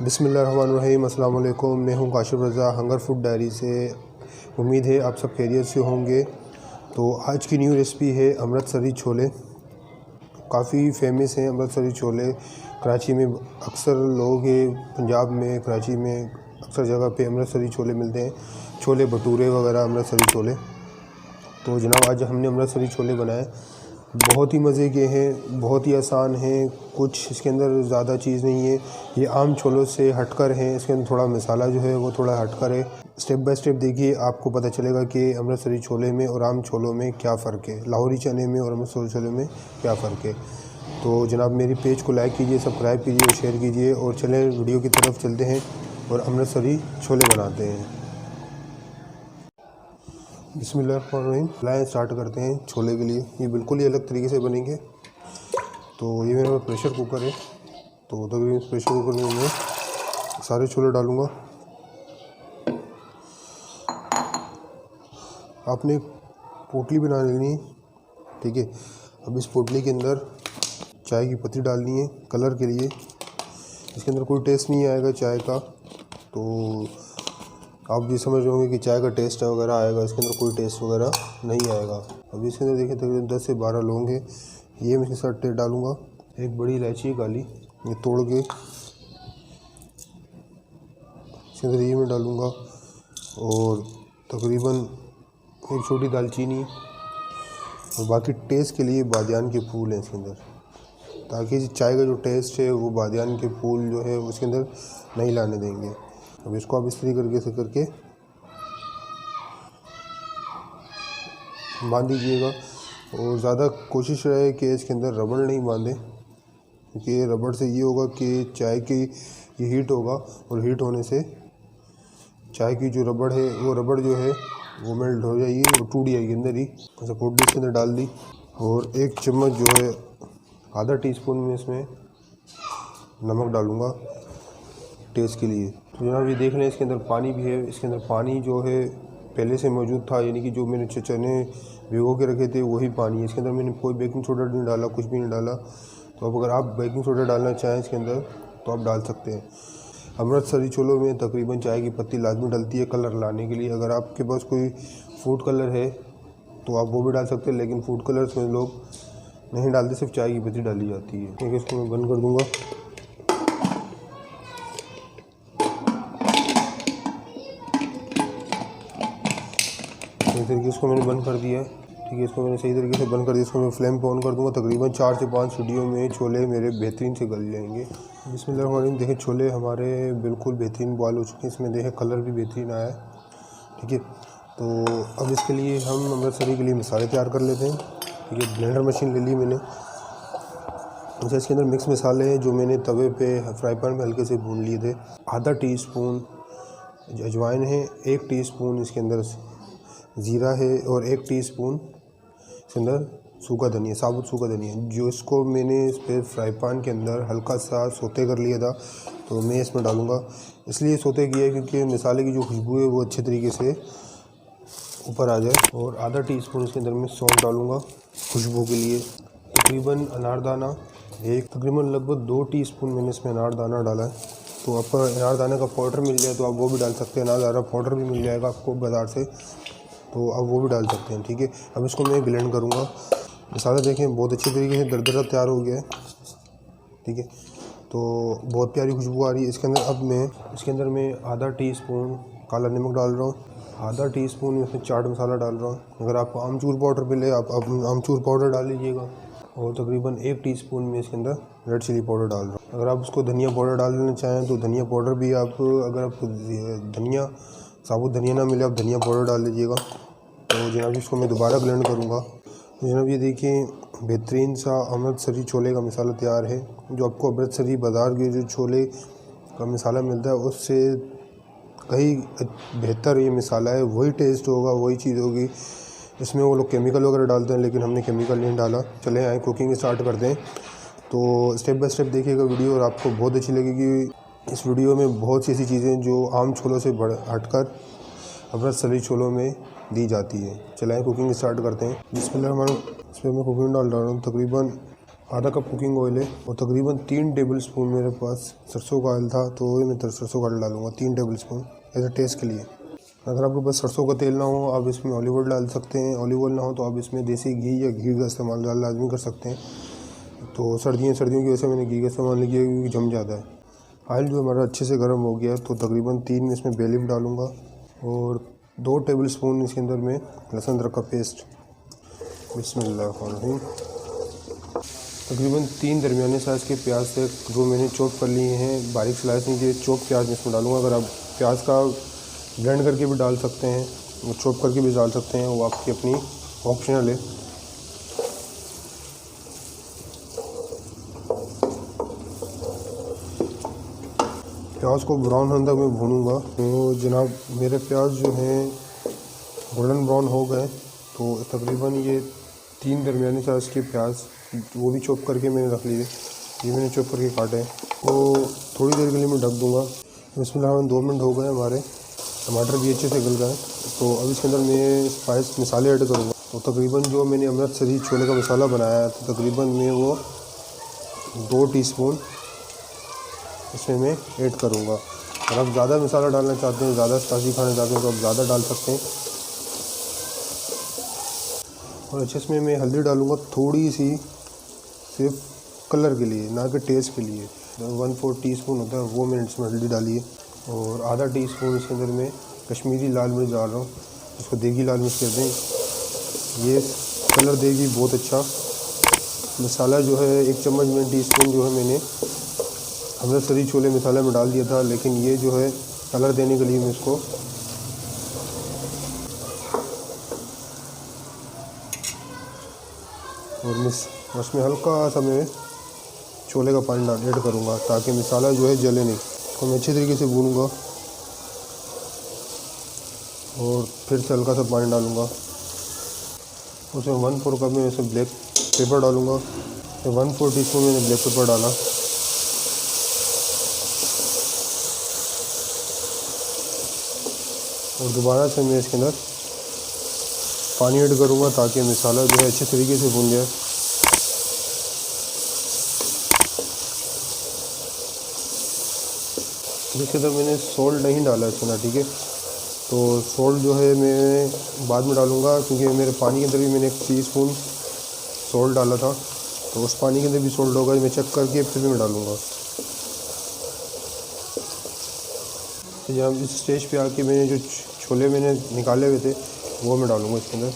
बिस्मिल्लाहिर्रहमानिर्रहीम। अस्सलाम वालेकुम। मैं हूं काशिफ रज़ा हंगर फूड डायरी से। उम्मीद है आप सब खैरियत से होंगे। तो आज की न्यू रेसिपी है अमृतसरी छोले। काफ़ी फेमस हैं अमृतसरी छोले। कराची में अक्सर लोग हैं, पंजाब में कराची में अक्सर जगह पे अमृतसरी छोले मिलते हैं, छोले भटूरे वगैरह अमृतसरी छोले। तो जनाब आज हमने अमृतसरी छोले बनाए, बहुत ही मज़े के हैं, बहुत ही आसान हैं, कुछ इसके अंदर ज़्यादा चीज़ नहीं है। ये आम छोलों से हटकर हैं, इसके अंदर थोड़ा मसाला जो है वो थोड़ा हटकर है। स्टेप बाय स्टेप देखिए, आपको पता चलेगा कि अमृतसरी छोले में और आम छोलों में क्या फ़र्क है, लाहौरी चने में और अमृतसरी छोले में क्या फ़र्क है। तो जनाब मेरी पेज को लाइक कीजिए, सब्सक्राइब कीजिए और शेयर कीजिए, और चलें वीडियो की तरफ चलते हैं और अमृतसरी छोले बनाते हैं। बिस्मिल्लाहिर्रहमानिर्रहीम। लाएँ स्टार्ट करते हैं छोले के लिए। ये बिल्कुल ही अलग तरीके से बनेंगे। तो ये मेरा प्रेशर कुकर है, तो तकरीबन इस प्रेशर कुकर में मैं सारे छोले डालूँगा। आपने पोटली बना लेनी है, ठीक है। अब इस पोटली के अंदर चाय की पत्ती डालनी है कलर के लिए। इसके अंदर कोई टेस्ट नहीं आएगा चाय का, तो आप ये समझ रहे होंगे कि चाय का टेस्ट वगैरह आएगा, इसके अंदर कोई टेस्ट वगैरह नहीं आएगा। अभी इसके अंदर देखिए तकरीबन 10 से 12 लौंग है, ये मैं इसके साथ डालूँगा। एक बड़ी इलायची है काली, ये तोड़ के इसके अंदर ये मैं डालूँगा, और तकरीबन एक छोटी दालचीनी, और बाकी टेस्ट के लिए बादियान के फूल हैं इसके अंदर, ताकि चाय का जो टेस्ट है वो बादियान के फूल जो है उसके अंदर नहीं लाने देंगे। अब इसको आप इस तरीके से करके बांध दीजिएगा, और ज़्यादा कोशिश रहे कि इसके अंदर रबड़ नहीं बांधें, क्योंकि रबड़ से ये होगा कि चाय की ये हीट होगा, और हीट होने से चाय की जो रबड़ है वो रबड़ जो है वो मेल्ट हो जाएगी और टूट जाएगी अंदर ही। ऐसा पोटली इसके अंदर डाल दी, और एक चम्मच जो है आधा टीस्पून में इसमें नमक डालूँगा टेस्ट के लिए। तो जनाब ये देख लें इसके अंदर पानी भी है, इसके अंदर पानी जो है पहले से मौजूद था, यानी कि जो मैंने चने भिगो के रखे थे वही पानी है। इसके अंदर मैंने कोई बेकिंग सोडा नहीं डाला, कुछ भी नहीं डाला। तो अब अगर आप बेकिंग सोडा डालना चाहें इसके अंदर तो आप डाल सकते हैं। अमृतसरी छोलों में तकरीबन चाय की पत्ती लाजमी डलती है कलर लाने के लिए। अगर आपके पास कोई फूड कलर है तो आप वो भी डाल सकते हैं, लेकिन फूड कलर्स में लोग नहीं डालते, सिर्फ चाय की पत्ती डाली जाती है। ठीक है, इसको मैं बंद कर दूँगा। सही तरीके से इसको मैंने बंद कर दिया है, ठीक है। इसको मैंने सही तरीके से बंद कर दिया। इसको मैं फ्लेम पे ऑन कर दूंगा। तकरीबन 4 से 5 सीटियों में छोले मेरे बेहतरीन से गल जाएंगे। बिस्मिल्लाह। देखें छोले हमारे बिल्कुल बेहतरीन बॉयल हो चुके हैं, इसमें देखें कलर भी बेहतरीन आया है, ठीक है। तो अब इसके लिए हम अमृतसरी के लिए मसाले तैयार कर लेते हैं, ठीक है। ब्लेंडर मशीन ले ली मैंने। अच्छा, इसके अंदर मिक्स मसाले हैं जो मैंने तवे पे फ्राई पैन में हल्के से भून लिए थे। आधा टीस्पून अजवाइन है, 1 टीस्पून इसके अंदर ज़ीरा है, और 1 टीस्पून इसके अंदर सूखा धनिया, साबुत सूखा धनिया, जो इसको मैंने इस पर फ्राई पैन के अंदर हल्का सा सोते कर लिया था, तो मैं इसमें डालूँगा। इसलिए सोते किया है क्योंकि मसाले की जो खुशबू है वो अच्छे तरीके से ऊपर आ जाए। और आधा टीस्पून इसके अंदर मैं सौंफ डालूँगा खुशबू के लिए। तकरीबन अनारदाना तकरीबन लगभग 2 टीस्पून मैंने इसमें अनारदाना डाला है। तो आपका अनारदाने का पाउडर मिल जाए तो आप वो भी डाल सकते हैं, अनारदाना पाउडर भी मिल जाएगा आपको बाज़ार से, तो आप वो भी डाल सकते हैं, ठीक है। अब इसको मैं ब्लेंड करूँगा। मसाला देखें बहुत अच्छे तरीके से दरदरा तैयार हो गया है, ठीक है। तो बहुत प्यारी खुशबू आ रही है इसके अंदर। अब मैं इसके अंदर आधा टीस्पून काला नमक डाल रहा हूँ, आधा टीस्पून इसमें चाट मसाला डाल रहा हूँ। अगर आप आमचूर पाउडर मिले आप आमचूर पाउडर डाल लीजिएगा, और तकरीबन 1 टीस्पून में इसके अंदर रेड चिली पाउडर डाल रहा हूँ। अगर आप उसको धनिया पाउडर डाल लेना चाहें तो धनिया पाउडर भी आप, अगर आपको धनिया साबुत धनिया ना मिले आप धनिया पाउडर डाल लीजिएगा। तो जनाब इसको मैं दोबारा ब्लेंड करूँगा। तो जनाब ये देखिए बेहतरीन सा अमृतसरी छोले का मसाला तैयार है। जो आपको अमृतसरी बाज़ार के जो छोले का मसाला मिलता है उससे कहीं बेहतर ये मसाला है, वही टेस्ट होगा, वही चीज़ होगी। इसमें वो लोग केमिकल वगैरह डालते हैं, लेकिन हमने केमिकल नहीं डाला। चले आए कुकिंग स्टार्ट करते हैं। तो स्टेप बाय स्टेप देखिएगा वीडियो, और आपको बहुत अच्छी लगेगी। इस वीडियो में बहुत सी ऐसी चीज़ें जो आम छोलों से हटकर अमृत सली छोलों में दी जाती है। चलाएँ कुकिंग स्टार्ट करते हैं। इसमें मैं कुकिंग डाल रहा हूँ। तकरीबन आधा कप कुकिंग ऑयल है और तकरीबन 3 टेबल स्पून मेरे पास सरसों का ऑयल था, तो वही मैं सरसों का ऑयल डालूँगा 3 tablespoon as a taste के लिए। अगर आपके पास सरसों का तेल ना हो आप इसमें ऑलिव ऑयल डाल सकते हैं। ऑलिव ऑयल ना हो तो आप इसमें देसी घी या घी का इस्तेमाल लाजमी कर सकते हैं। तो सर्दियों की वजह से मैंने घी का इस्तेमाल नहीं किया क्योंकि जम जाता है। ऑयल जो हमारा अच्छे से गर्म हो गया तो तकरीबन 3 इसमें बे लीफ डालूँगा और 2 टेबल स्पून इसके अंदर में लहसुन अदरक का पेस्ट। बिस्मिल्लाह। तकरीबन 3 दरमियाने साइज़ के प्याज से जो मैंने चॉप कर लिए हैं, बारीक स्लाइस नहीं किए, चॉप प्याज में इसमें डालूँगा। अगर आप प्याज का ब्लेंड करके भी डाल सकते हैं, वो चॉप करके भी डाल सकते हैं, वो आपकी अपनी ऑप्शनल है। प्याज को ब्राउन होने तक मैं भूनूंगा। तो जनाब मेरे प्याज जो हैं गोल्डन ब्राउन हो गए, तो तकरीबन ये 3 दरमियाने साइज़ के प्याज वो भी चॉप करके मैंने रख लिए, ये मैंने चॉप करके काटे हैं। तो थोड़ी देर के लिए मैं ढक दूँगा। इसमें 2 मिनट हो गए हमारे, टमाटर भी अच्छे से गल गए। तो अब इसके अंदर मैं स्पाइस मसाले ऐड करूँगा। तो तकरीबन जो मैंने अमृतसरी छोले का मसाला बनाया है, तो तकरीबन मैं वो 2 टीस्पून इसमें मैं ऐड करूँगा। अगर आप ज़्यादा मसाला डालना चाहते हैं, ज़्यादा स्पाइसी खाना चाहते हैं तो आप ज़्यादा डाल सकते हैं। और अच्छे से मैं हल्दी डालूँगा थोड़ी सी, सिर्फ कलर के लिए, ना कि टेस्ट के लिए। 1/4 टीस्पून होता है वो मैंने इसमें हल्दी डाली है। और आधा टीस्पून इसके अंदर मैं कश्मीरी लाल मिर्च डाल रहा हूँ, इसको देगी लाल मिर्च कहते हैं। ये कलर देगी बहुत अच्छा। मसाला जो है 1 चम्मच में टीस्पून जो है मैंने अमृतसरी छोले मसाले में डाल दिया था, लेकिन ये जो है कलर देने के लिए मैं इसको और उसमें हल्का सा मैं छोले का पानी ऐड करूँगा ताकि मसाला जो है जले नहीं। इसको मैं अच्छे तरीके से भूनूंगा और फिर से हल्का सा पानी डालूँगा। उसमें 1/4 कप में इसमें ब्लैक पेपर डालूँगा। 1/4 टीस्पून मैंने ब्लैक पेपर डाला। और दोबारा से मैं इसके अंदर पानी ऐड करूँगा ताकि मसाला जो है अच्छे तरीके से भून जाए। इसके अंदर मैंने सोल्ट नहीं डाला इसके अंदर, ठीक है। तो सोल्ट जो है मैं बाद में डालूँगा क्योंकि मेरे पानी के अंदर भी मैंने 1 टीस्पून सोल्ट डाला था, तो उस पानी के अंदर भी सोल्ट होगा, मैं चेक करके फिर मैं डालूँगा। तो जब इस स्टेज पे आके मैंने जो छोले मैंने निकाले हुए थे वो मैं डालूँगा इसके अंदर।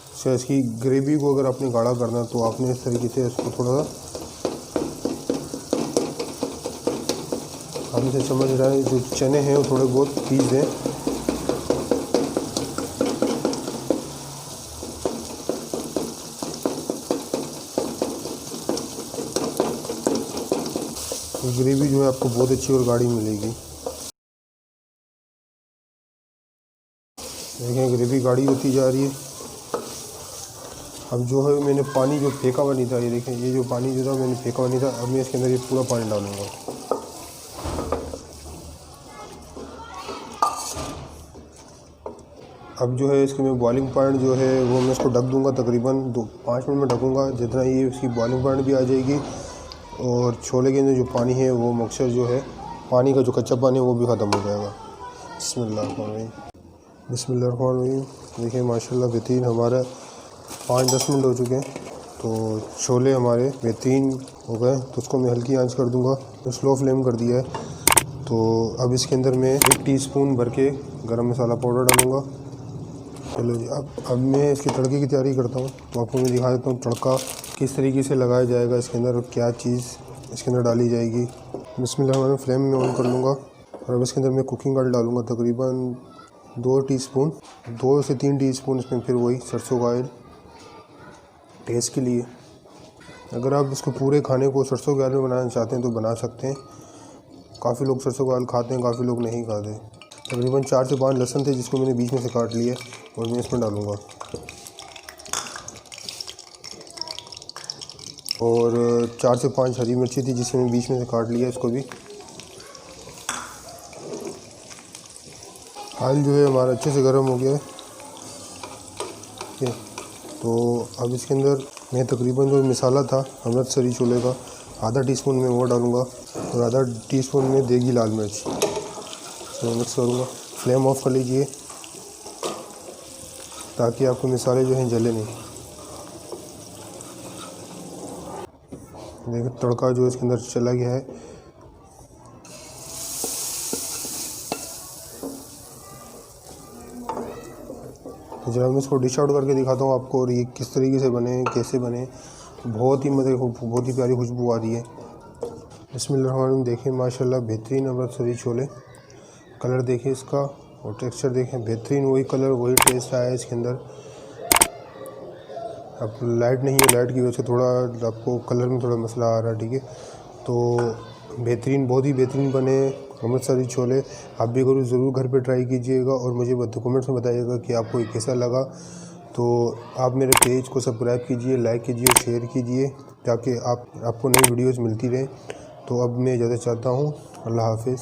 अच्छा, इसकी ग्रेवी को अगर आपने गाढ़ा करना है तो आपने इस तरीके से इसको थोड़ा सा हम से समझ रहा है, जो चने हैं वो थोड़े बहुत पीस दें। तो ग्रेवी जो है आपको बहुत अच्छी और गाढ़ी मिलेगी। देखें ग्रेवी गाढ़ी होती जा रही है। अब जो है मैंने पानी जो फेंका हुआ नहीं था, ये देखें, ये जो पानी जो था मैंने फेंका हुआ नहीं था, अब मैं इसके अंदर ये पूरा पानी डालूँगा। अब जो है इसकी मैं बॉइलिंग पॉइंट जो है वो मैं इसको ढक दूँगा, तकरीबन 5 मिनट में ढकूँगा। जितना ये उसकी बॉइलिंग पॉइंट भी आ जाएगी और छोले के अंदर जो पानी है वो मिक्सचर जो है पानी का जो कच्चा पानी है वो भी ख़त्म हो जाएगा। बिस्मिल्लाहिर्रहमानिर्रहीम। देखिए माशाल्लाह बेहतरीन हमारा 5-10 मिनट हो चुके हैं, तो छोले हमारे बेहतरीन हो गए। तो उसको मैं हल्की आंच कर दूँगा, तो स्लो फ्लेम कर दिया है। तो अब इसके अंदर मैं 1 टीस्पून भर के गरम मसाला पाउडर डालूँगा। चलो जी, अब मैं इसकी तड़के की तैयारी करता हूँ। तो आपको मैं दिखा देता हूँ तड़का किस तरीके से लगाया जाएगा इसके अंदर और क्या चीज़ इसके अंदर डाली जाएगी। बिस्मिल्लाह, फ्लेम में ऑन कर लूँगा और अब इसके अंदर मैं कुकिंग ऑयल डालूँगा तकरीबन 2 टीस्पून, 2 से 3 टीस्पून इसमें फिर वही सरसों का ऑयल टेस्ट के लिए। अगर आप इसको पूरे खाने को सरसों के ऑयल में बनाना चाहते हैं तो बना सकते हैं। काफ़ी लोग सरसों का ऑयल खाते हैं, काफ़ी लोग नहीं खाते। तकरीबन 4 से 5 लहसुन थे जिसको मैंने बीच में से काट लिया और मैं इसमें डालूँगा। और 4 से 5 हरी मिर्ची थी जिसे मैं बीच में से काट लिया इसको भी। ऑयल जो है हमारा अच्छे से गर्म हो गया है। ठीक है, तो अब इसके अंदर मैं तकरीबन जो मसाला था अमृतसरी छोले का आधा टीस्पून में वो डालूँगा और आधा टीस्पून में देगी लाल मिर्च मिक्स करूँगा। फ्लेम ऑफ कर लीजिए ताकि आपके मसाले जो हैं जले नहीं। देखिए तड़का जो इसके अंदर चला गया है। तो जब मैं इसको डिश आउट करके दिखाता हूँ आपको और ये किस तरीके से बने कैसे बने, बहुत ही मतलब बहुत ही प्यारी खुशबू आ रही है। बिस्मिल्लाह। देखें माशाल्लाह बेहतरीन अमृतसरी छोले, कलर देखें इसका और टेक्सचर देखें बेहतरीन, वही कलर वही टेस्ट आया है इसके अंदर। अब लाइट नहीं है, लाइट की वजह से थोड़ा आपको कलर में थोड़ा मसला आ रहा है। ठीक है, तो बेहतरीन, बहुत ही बेहतरीन बने अमृतसरी छोले। आप भी करो ज़रूर घर पे ट्राई कीजिएगा और मुझे कमेंट्स में बताइएगा कि आपको ये कैसा लगा। तो आप मेरे पेज को सब्सक्राइब कीजिए, लाइक कीजिए, शेयर कीजिए ताकि आपको नई वीडियोज़ मिलती रहे। तो अब मैं इजाज़त चाहता हूँ। अल्लाह हाफिज़।